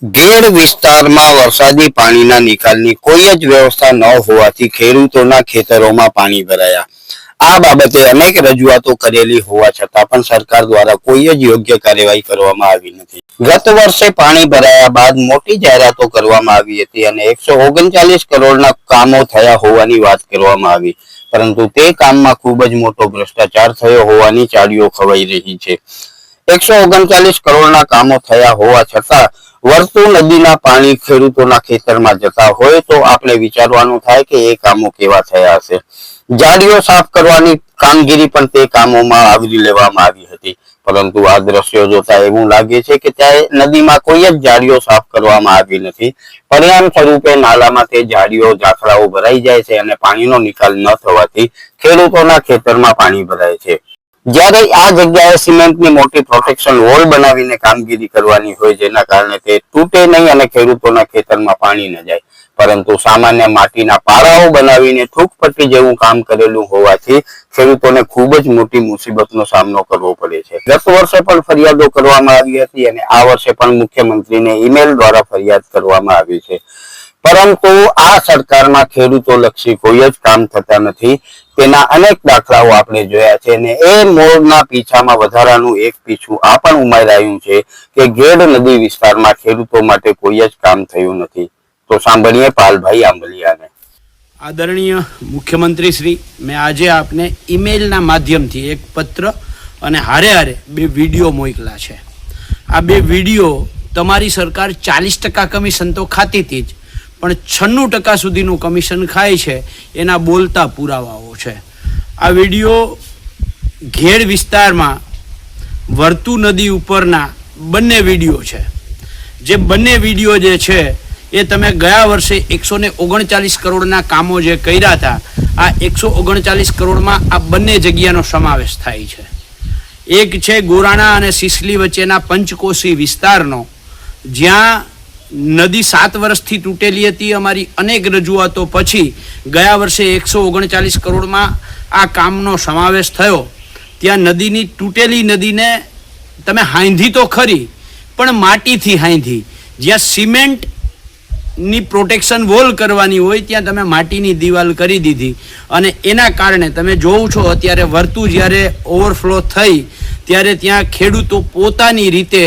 ગેડ વિસ્તારમાં વરસાદી પાણીના નિકાલની કોઈ જ વ્યવસ્થા ન હોવાથી ખેડૂતોના ખેતરોમાં પાણી ભરાયા. આ બાબતે અનેક રજૂઆતો કરેલી હોવા છતાં પણ સરકાર દ્વારા કોઈ જ યોગ્ય કાર્યવાહી કરવામાં આવી નથી. ગત વર્ષે પાણી ભરાયા બાદ મોટી જાહેરાતો કરવામાં આવી હતી અને 139 કરોડના કામો થયા હોવાની વાત કરવામાં આવી, પરંતુ તે કામમાં ખૂબ જ મોટો ભ્રષ્ટાચાર થયો હોવાની ચાડીઓ ખવાઈ રહી છે. 139 કરોડના કામો થયા હોવા છતાં વર્તુ નદીના પાણી ખેડૂતોના ખેતરમાં જતા હોય તો આપણે વિચારવાનું થાય કે એ કામો કેવા થયા હશે. જાળીઓ સાફ કરવાની કામગીરી પણ તે કામોમાં આવરી લેવામાં આવી હતી, પરંતુ આ દ્રશ્યો જોતા એવું લાગે છે કે ત્યાં નદીમાં કોઈ જ જાળીઓ સાફ કરવામાં આવી નથી. પરિણામ સ્વરૂપે નાલામાં તે જાળીઓ ઝાખરાઓ ભરાઈ જાય છે અને પાણીનો નિકાલ ન થવાથી ખેડૂતોના ખેતરમાં પાણી ભરાય છે. જ્યારે આ જગ્યાએ સિમેન્ટની મોટી પ્રોટેક્શન વોલ બનાવીને કામગીરી કરવાની હોય, જેના કારણે તે તૂટે નહીં અને ખેડૂતોના ખેતરમાં પાણી ન જાય, પરંતુ સામાન્ય માટીના પારાઓ બનાવીને થૂકપટ્ટી જેવું કામ કરેલું હોવાથી ખેડૂતોને ખૂબ જ મોટી મુસીબતનો સામનો કરવો પડે છે. ગત વર્ષે પણ ફરિયાદો કરવામાં આવી હતી અને આ વર્ષે પણ મુખ્યમંત્રીને ઈમેલ દ્વારા ફરિયાદ કરવામાં આવી છે, પરંતુ આ સરકારમાં ખેડૂતો લક્ષી કોઈ જ કામ થતા નથી. તેના અનેક દાખલાઓ આપણે જોયા છે અને એ મોરના પીછામાં વધારાનું એક પીછું આ પણ ઉમેરાયું છે કે ગેડ નદી વિસ્તારમાં ખેડૂતો માટે કોઈ જ કામ થયું નથી. તો સાંભળીએ પાલભાઈ આંબલિયાને. આદરણીય મુખ્યમંત્રી શ્રી, મેં આજે આપને ઈમેલના માધ્યમથી એક પત્ર અને હારે 2 વિડીયો મોકલા છે. આ 2 વિડીયો તમારી સરકાર 40% કમિશન તો ખાતી હતી જ, પણ 96% સુધીનું કમિશન ખાય છે એના બોલતા પુરાવાઓ છે. આ વિડીયો ઘેડ વિસ્તારમાં વર્તુ નદી ઉપરના બંને વિડીયો છે. જે બંને વિડીયો જે છે એ તમે ગયા વર્ષે 139 કરોડના કામો જે કર્યા હતા, આ 139 કરોડમાં આ બંને જગ્યાનો સમાવેશ થાય છે. એક છે ગોરાણા અને સિસલી વચ્ચેના પંચકોશી વિસ્તારનો, જ્યાં નદી 7 વર્ષથી તૂટેલી હતી. અમારી અનેક રજૂઆતો પછી ગયા વર્ષે 139 કરોડમાં આ કામનો સમાવેશ થયો. ત્યાં નદીની તૂટેલી નદીને તમે હાંધી તો ખરી, પણ માટીથી હાંધી. જ્યાં સિમેન્ટની પ્રોટેક્શન વોલ કરવાની હોય ત્યાં તમે માટીની દિવાલ કરી દીધી અને એના કારણે તમે જોવો છો અત્યારે વર્તુ જ્યારે ઓવરફ્લો થઈ ત્યારે ત્યાં ખેડૂતો પોતાની રીતે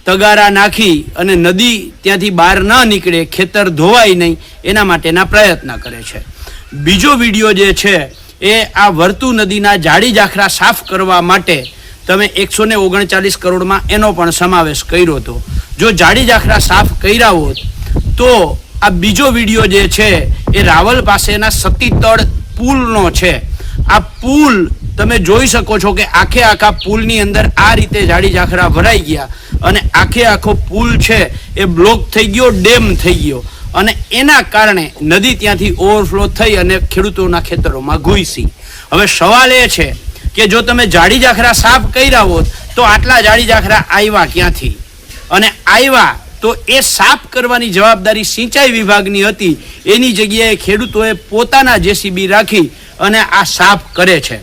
તગારા નાખી અને નદી ત્યાંથી બહાર ન નીકળે, ખેતર ધોવાય નહીં, એના માટેના પ્રયત્ન કરે છે. બીજો વિડીયો જે છે એ આ વર્તુ નદીના જાડી ઝાખરા સાફ કરવા માટે તમે 139 કરોડમાં એનો પણ સમાવેશ કર્યો હતો. જો જાડી ઝાખરા સાફ કર્યા હોત તો આ બીજો વિડીયો જે છે એ રાવલ પાસેના સતીતળ પુલનો છે. આ પુલ તમે જોઈ શકો છો કે આખા પુલની અંદર આ રીતે જાડી ઝાખરા ભરાઈ ગયા અને આખો પુલ છે એ બ્લોક થઈ ગયો, ડેમ થઈ ગયો અને એના કારણે નદી ત્યાંથી ઓવરફ્લો થઈ અને ખેડૂતોના ખેતરોમાં ઘૂસી. હવે સવાલ એ છે કે જો તમે જાડી ઝાખરા સાફ કર્યા હોત તો આટલા જાડી ઝાખરા આવ્યા ક્યાંથી? અને આવ્યા તો એ સાફ કરવાની જવાબદારી સિંચાઈ વિભાગની હતી, એની જગ્યાએ ખેડૂતોએ પોતાના જેસીબી રાખી અને આ સાફ કરે છે.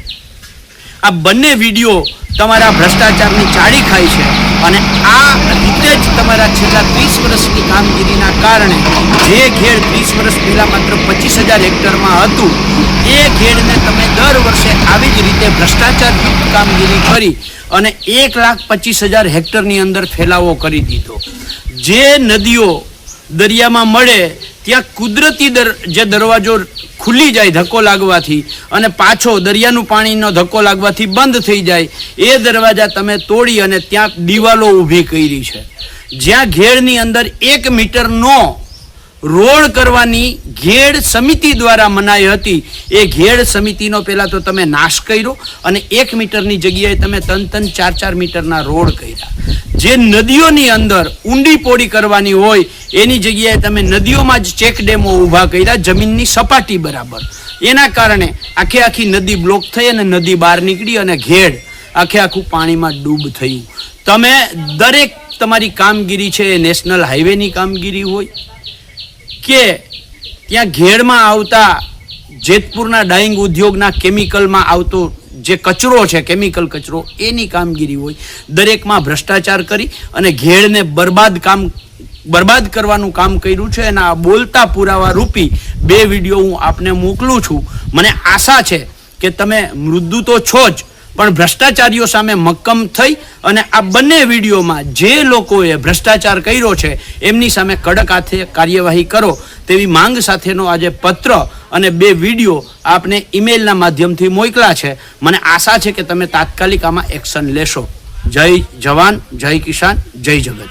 આ બંને વિડીયો તમારા ભ્રષ્ટાચારની ચાડી ખાય છે અને આ રીતે જ તમારા છેલ્લા 30 વર્ષની કામગીરીના કારણે જે ઘેડ 30 વર્ષ પહેલાં માત્ર 25,000 હેક્ટરમાં હતું એ ઘેડને તમે દર વર્ષે આવી જ રીતે ભ્રષ્ટાચારયુક્ત કામગીરી કરી અને 1,25,000 હેક્ટરની અંદર ફેલાવો કરી દીધો. જે નદીઓ દરિયામાં મળે ત્યાં કુદરતી જે દરવાજો ખુલ્લી જાય ધક્કો લાગવાથી અને પાછો દરિયાનું પાણીનો ધક્કો લાગવાથી બંધ થઈ જાય, એ દરવાજા તમે તોડી અને ત્યાં દિવાલો ઊભી કરી છે. જ્યાં ઘેડની અંદર 1 મીટરનો રોડ કરવાની ઘેડ સમિતિ દ્વારા મનાઈ હતી, એ ઘેડ સમિતિનો પહેલાં તો તમે નાશ કર્યો અને 1 મીટરની જગ્યાએ તમે 3-4 મીટરના રોડ કર્યા. જે નદીઓની અંદર ઊંડી પોડી કરવાની હોય એની જગ્યાએ તમે નદીઓમાં જ ચેક ડેમો ઊભા કર્યા જમીનની સપાટી બરાબર. એના કારણે આખી નદી બ્લોક થઈ અને નદી બહાર નીકળી અને ઘેડ આખું પાણીમાં ડૂબ થયું. તમે દરેક તમારી કામગીરી છે એ નેશનલ હાઈવેની કામગીરી હોય કે ત્યાં ઘેડમાં આવતા જેતપુરના ડાઈંગ ઉદ્યોગના કેમિકલમાં આવતો જે કચરો છે, કેમિકલ કચરો, એની કામગીરી હોય, દરેકમાં ભ્રષ્ટાચાર કરી અને ઘેડને બરબાદ કામ બરબાદ કરવાનું કામ કર્યું છે અને આ બોલતા પુરાવા રૂપી 2 વિડીયો હું આપને મોકલું છું. મને આશા છે કે તમે મૃદુ તો છો જ, પણ ભ્રષ્ટાચારીઓ સામે મક્કમ થઈ અને આ બંને વિડીયોમાં જે લોકોએ ભ્રષ્ટાચાર કર્યો છે એમની સામે કડક હાથે કાર્યવાહી કરો તેવી માંગ સાથેનો આજે પત્ર અને 2 વિડીયો આપને ઈમેલના માધ્યમથી મોકલા છે. મને આશા છે કે તમે તાત્કાલિક આમાં એક્શન લેશો. જય જવાન, જય કિસાન, જય જગત.